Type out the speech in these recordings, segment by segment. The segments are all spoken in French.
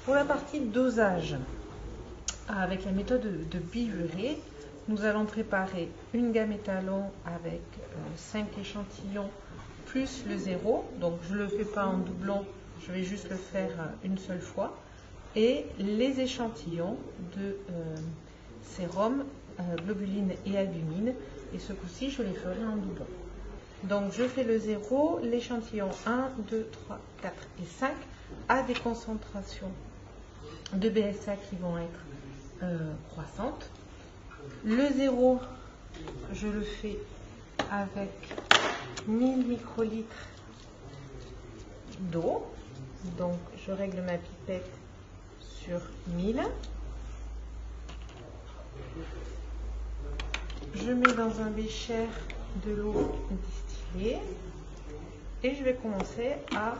Pour la partie dosage, avec la méthode de biurée, nous allons préparer une gamme étalon avec 5 échantillons plus le 0. Donc je ne le fais pas en doublon, je vais juste le faire une seule fois. Et les échantillons de sérum, globuline et albumine. Et ce coup-ci, je les ferai en doublon. Donc je fais le 0, l'échantillon 1, 2, 3, 4 et 5 à des concentrations de BSA qui vont être croissantes. Le 0, je le fais avec 1000 microlitres d'eau. Donc je règle ma pipette sur 1000. Je mets dans un bécher de l'eau distillée et je vais commencer à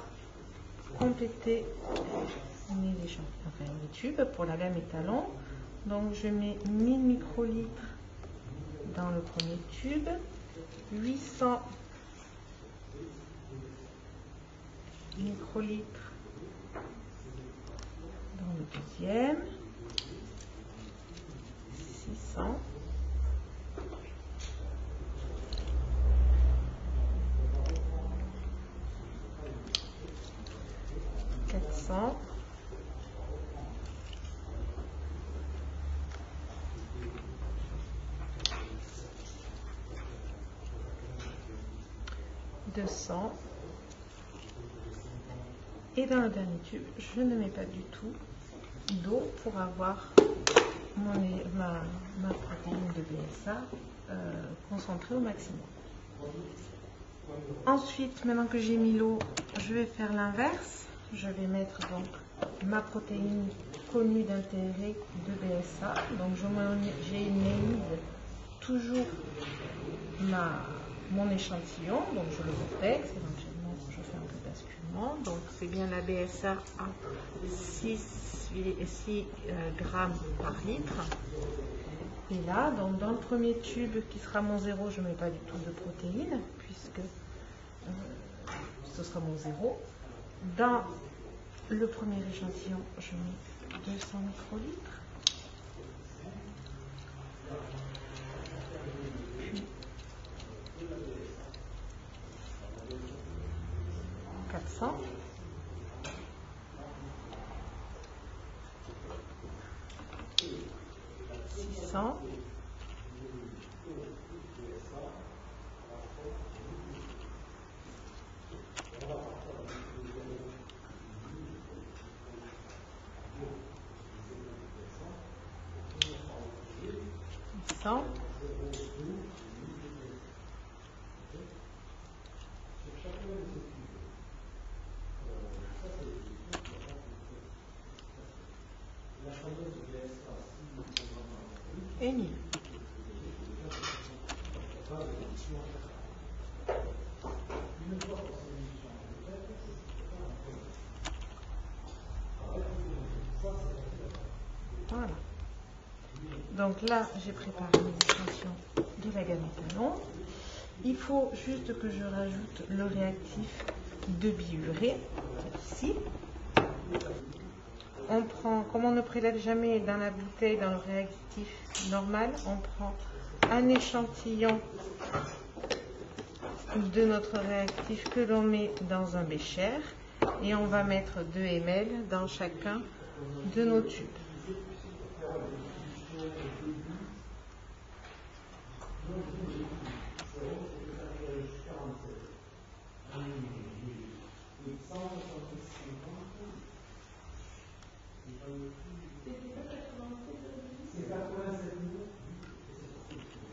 compléter les tubes pour la gamme étalon. Donc je mets 1000 microlitres dans le premier tube, 800 microlitres dans le deuxième, 600, 400, 200 et dans le dernier tube, je ne mets pas du tout d'eau pour avoir ma protéine de BSA concentrée au maximum. Ensuite, maintenant que j'ai mis l'eau, je vais faire l'inverse. Je vais mettre donc ma protéine connue d'intérêt de BSA. Donc j'héménise toujours mon échantillon, donc je le reflexe, éventuellement je fais un peu de basculement. Donc c'est bien la BSA à 6 grammes par litre. Et là, donc dans le premier tube qui sera mon 0, je ne mets pas du tout de protéines, puisque ce sera mon 0. Dans le premier échantillon, je mets 200 microlitres. Puis 400. 600. 100. Et 1000. Voilà. Donc là, j'ai préparé l'échantillon de la gamme étalon. Il faut juste que je rajoute le réactif de biurée, ici. On prend, comme on ne prélève jamais dans la bouteille, dans le réactif normal, on prend un échantillon de notre réactif que l'on met dans un bécher et on va mettre 2 ml dans chacun de nos tubes.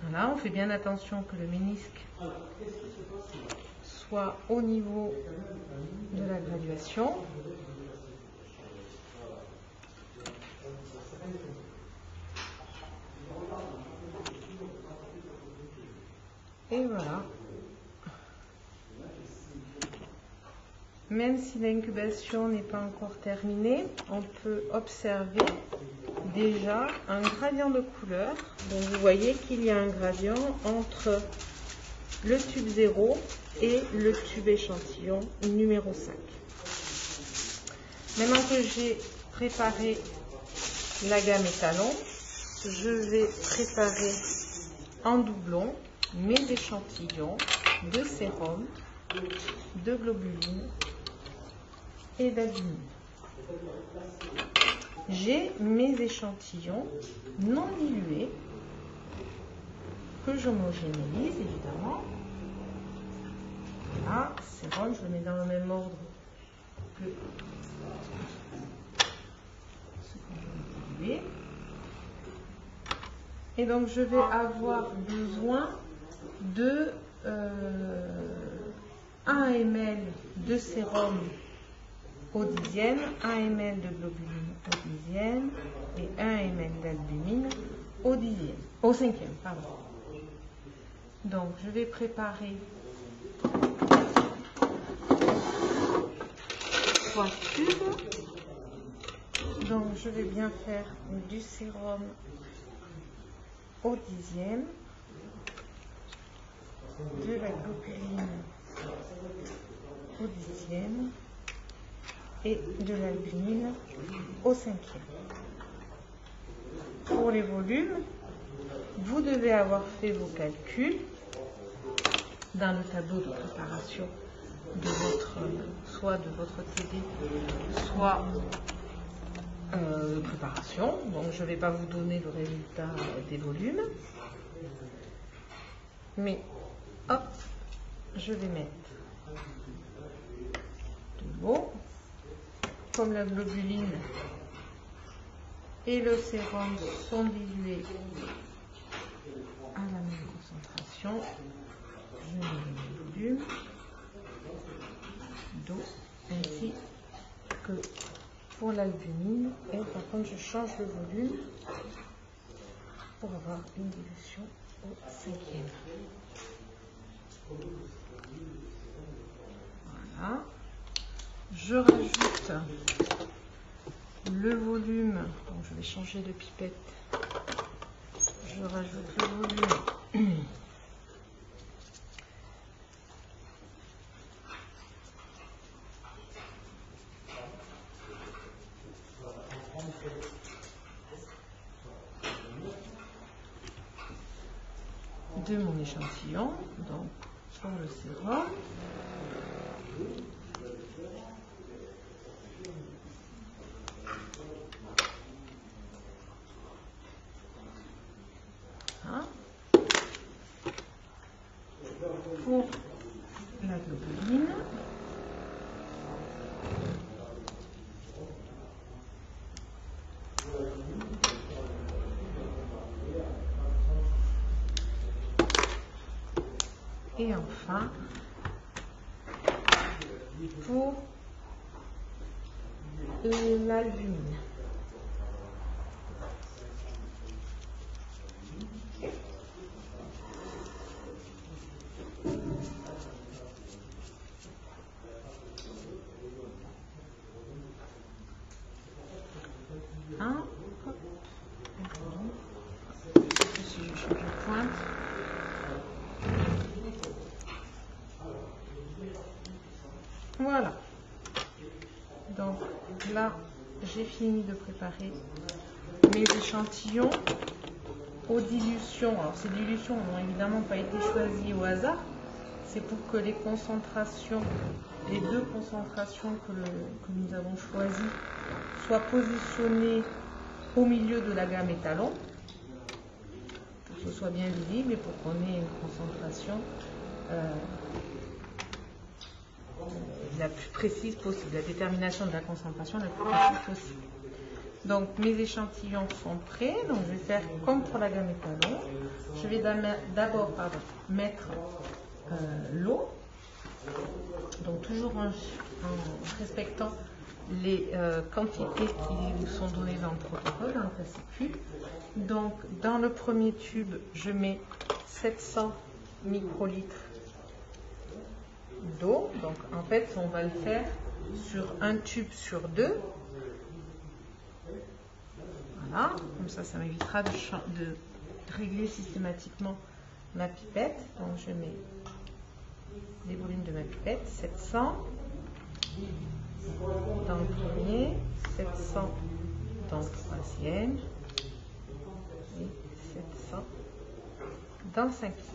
Voilà, on fait bien attention que le ménisque soit au niveau de la graduation. Et voilà. Même si l'incubation n'est pas encore terminée, on peut observer déjà un gradient de couleur. Donc vous voyez qu'il y a un gradient entre le tube 0 et le tube échantillon numéro 5. Maintenant que j'ai préparer la gamme étalon, je vais préparer en doublon mes échantillons de sérum, de globuline et d'albumine. J'ai mes échantillons non dilués que j'homogénéise évidemment. Voilà, sérum, je le mets dans le même ordre que ce que je vais diluer. Et donc je vais avoir besoin de 1 ml de sérum au dixième, 1 ml de globuline au dixième et 1 ml d'albumine au cinquième, pardon. Donc je vais préparer 3 tubes. Donc je vais bien faire du sérum au dixième, de la globuline au dixième et de l'albumine au cinquième. Pour les volumes, vous devez avoir fait vos calculs dans le tableau de préparation de soit de votre TD, soit de préparation. Donc je ne vais pas vous donner le résultat des volumes, mais hop, je vais mettre de l'eau. Comme la globuline et le sérum sont dilués à la même concentration, je mets le volume d'eau ainsi que pour l'albumine. Et par contre, je change le volume pour avoir une dilution au cinquième. Voilà. Je rajoute le volume, donc je vais changer de pipette, je rajoute le volume de mon échantillon, donc pour le sérum. Pour la globuline, et enfin pour l'albumine. Voilà. Donc là, j'ai fini de préparer mes échantillons aux dilutions. Alors ces dilutions n'ont évidemment pas été choisies au hasard. C'est pour que les concentrations, les deux concentrations que nous avons choisies, soient positionnées au milieu de la gamme étalon, pour que ce soit bien visible et pour qu'on ait une concentration la plus précise possible, la détermination de la concentration la plus précise possible. Donc mes échantillons sont prêts, donc je vais faire comme pour la gamme étalon. Je vais d'abord mettre l'eau, donc toujours en respectant les quantités qui vous sont données dans le protocole, dans le fascicule. Donc dans le premier tube, je mets 700 microlitres d'eau. Donc en fait, on va le faire sur un tube sur deux. Voilà, comme ça, ça m'évitera de régler systématiquement ma pipette. Donc je mets les volumes de ma pipette, 700. dans le premier, 700 dans le troisième et 700 dans le cinquième.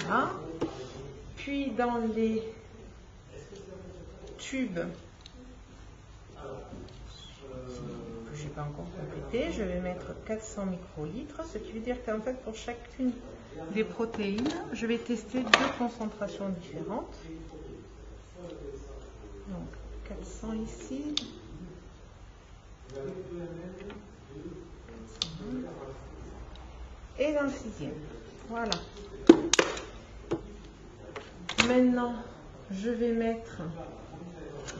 Voilà. Puis dans les tubes que je n'ai pas encore complété, je vais mettre 400 microlitres, ce qui veut dire qu'en fait pour chacune des protéines, je vais tester deux concentrations différentes. Donc 400 ici. 400. Et dans le sixième. Voilà. Maintenant, je vais mettre,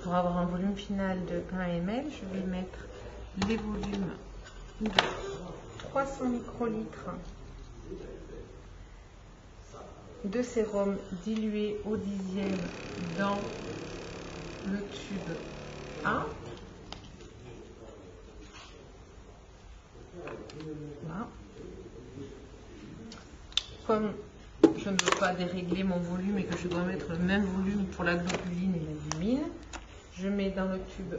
pour avoir un volume final de 1 ml, je vais mettre les volumes de 300 microlitres de sérum dilué au dixième dans le tube 1. Voilà. Comme je ne veux pas dérégler mon volume et que je dois mettre le même volume pour la globuline et l'albumine, je mets dans le tube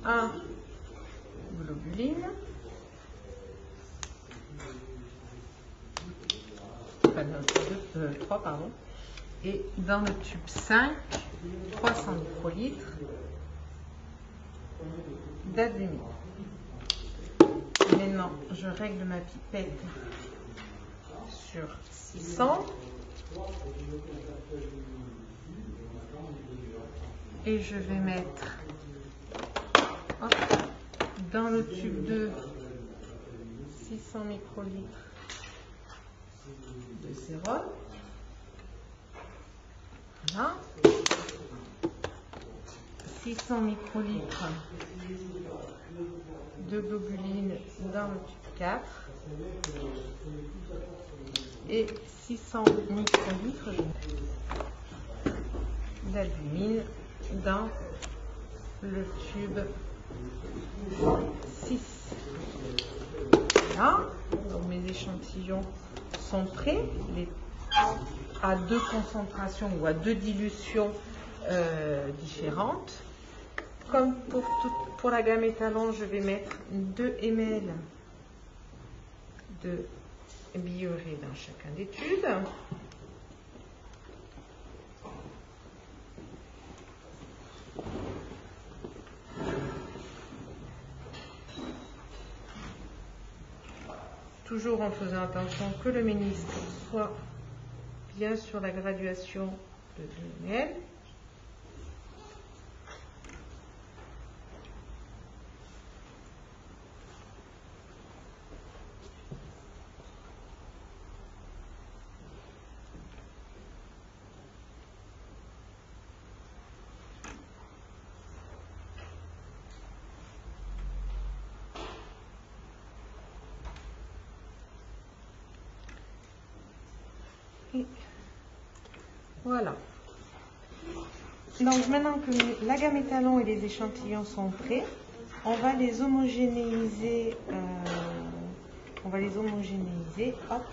1 globuline, enfin dans le tube 3 pardon, et dans le tube 5 300 microlitres d'albumine. Maintenant je règle ma pipette sur 600 et je vais mettre dans le tube 2 600 microlitres de sérum. Voilà. 600 microlitres de globuline dans le tube 4 et 600 microlitres d'albumine dans le tube 6. Voilà, donc mes échantillons sont prêts à deux concentrations ou à deux dilutions différentes. Comme pour la gamme étalon, je vais mettre 2 ml de biurée dans chacun des tubes. Toujours en faisant attention que le ménisque soit bien sur la graduation de 2 ml. Et voilà. Donc maintenant que la gamme étalon et les échantillons sont prêts, on va les homogénéiser. Hop,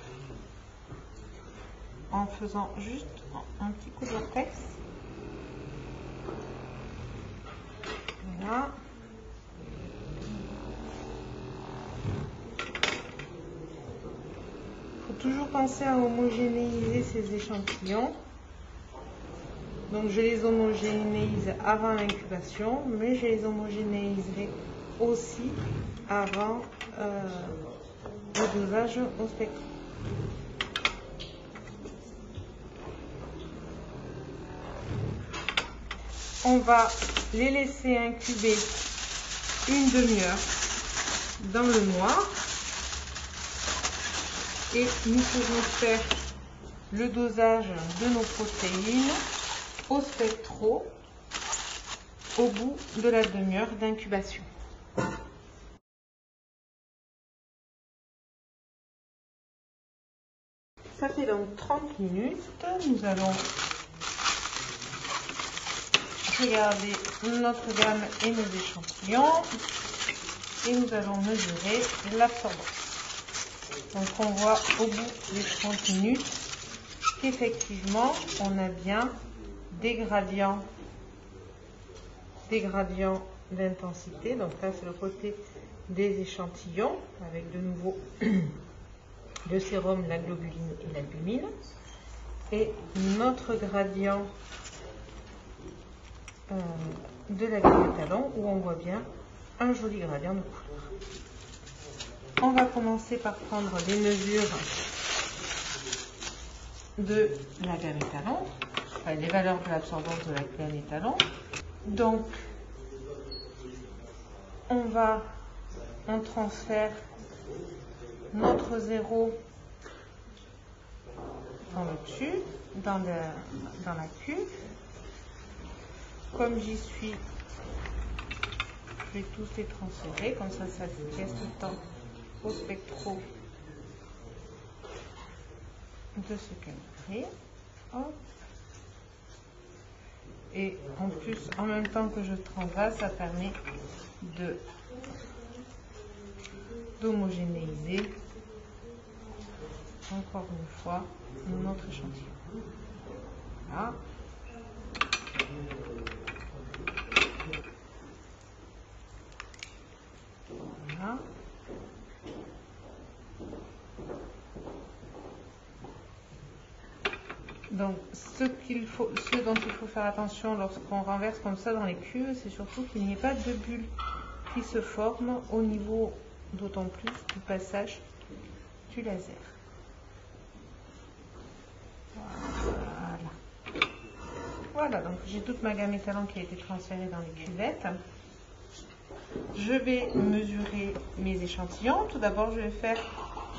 en faisant juste un petit coup de vortex. Voilà. Toujours penser à homogénéiser ces échantillons. Donc je les homogénéise avant l'incubation, mais je les homogénéiserai aussi avant le dosage au spectre. On va les laisser incuber une demi-heure dans le noir. Et nous pourrons faire le dosage de nos protéines au spectro au bout de la demi-heure d'incubation. Ça fait donc 30 minutes. Nous allons regarder notre gamme et nos échantillons et nous allons mesurer l'absorbance. Donc on voit au bout des 30 minutes qu'effectivement on a bien des gradients des gradients d'intensité. Donc là, c'est le côté des échantillons avec de nouveau le sérum, la globuline et l'albumine. Et notre gradient de la gamme étalon où on voit bien un joli gradient de couleur. On va commencer par prendre les mesures de la gamme étalon, enfin, les valeurs de l'absorbance de la gamme étalon. Donc, on transfère notre 0 dans le tube, dans la cuve. Comme j'y suis, je vais tous les transférer, comme ça laisse le temps au spectro de se calibrer. Hop. Et en plus, en même temps que je transvase, ça permet d'homogénéiser encore une fois notre échantillon. Voilà. Voilà. Donc, ce dont il faut faire attention lorsqu'on renverse comme ça dans les cuves, c'est surtout qu'il n'y ait pas de bulles qui se forment au niveau, d'autant plus, du passage du laser. Voilà, donc j'ai toute ma gamme étalon qui a été transférée dans les cuvettes. Je vais mesurer mes échantillons. Tout d'abord, je vais faire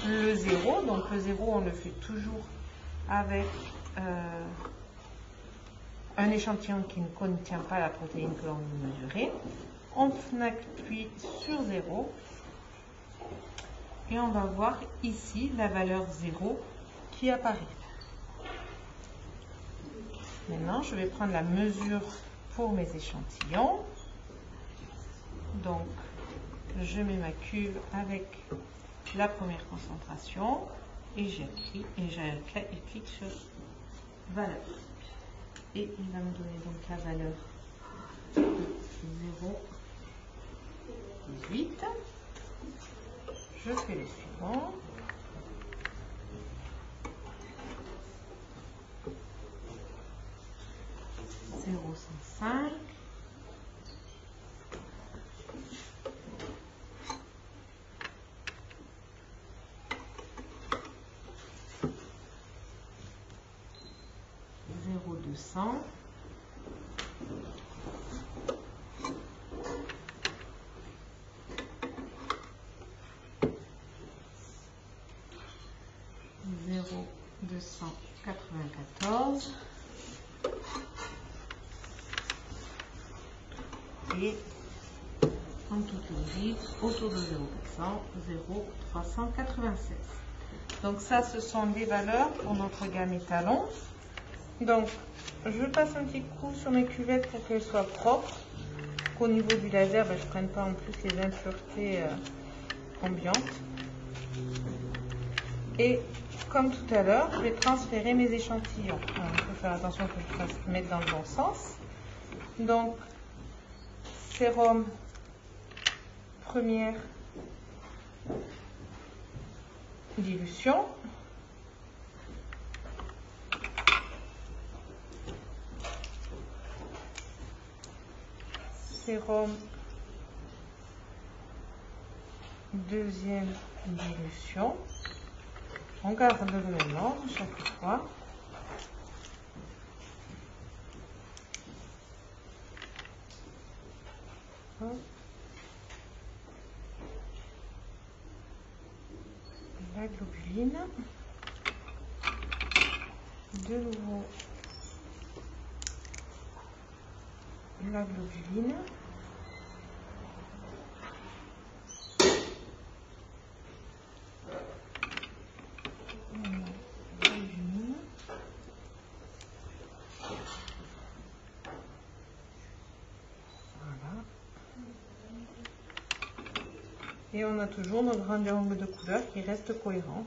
le 0. Donc le 0, on le fait toujours avec un échantillon qui ne contient pas la protéine que l'on veut mesurer. On appuie sur 0 et on va voir ici la valeur 0 qui apparaît. Maintenant, je vais prendre la mesure pour mes échantillons. Donc, je mets ma cuve avec la première concentration et j'appuie et je clique sur valeur. Et il va me donner donc la valeur de 0,18. Je fais le suivant. Zéro 105. Zéro 200. Zéro 294. Et en toute logique, autour de 0,400, 0,396. Donc ça, ce sont les valeurs pour notre gamme étalon. Donc, je passe un petit coup sur mes cuvettes pour qu'elles soient propres. Qu'au niveau du laser, je ne prenne pas en plus les impuretés ambiantes. Et comme tout à l'heure, je vais transférer mes échantillons. Alors, il faut faire attention que je fasse mettre dans le bon sens. Donc, sérum, première dilution. Sérum, deuxième dilution. On garde le même ordre chaque fois. La globuline. De nouveau la globuline. Et on a toujours notre gradient de couleur qui reste cohérent.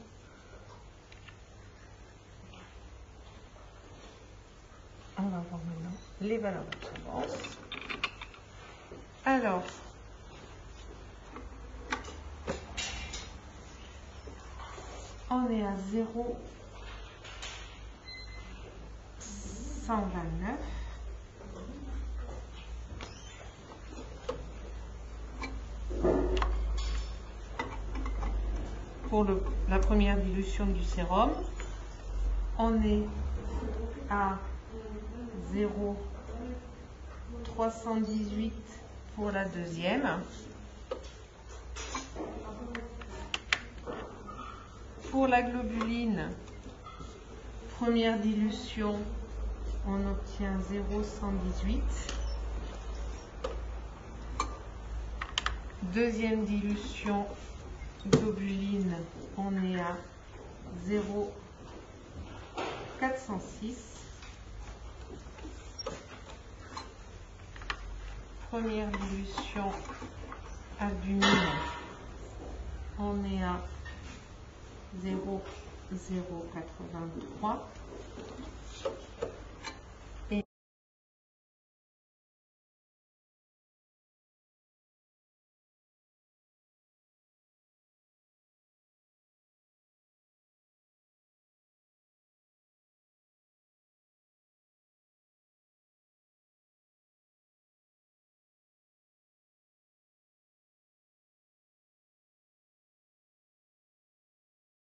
On va voir maintenant les valeurs d'absorbance. Alors, on est à 0,129. Pour la première dilution du sérum, on est à 0,318 pour la deuxième. Pour la globuline, première dilution, on obtient 0,118. Deuxième dilution, globuline, on est à 0,406. Première dilution, albumine, on est à 0,083.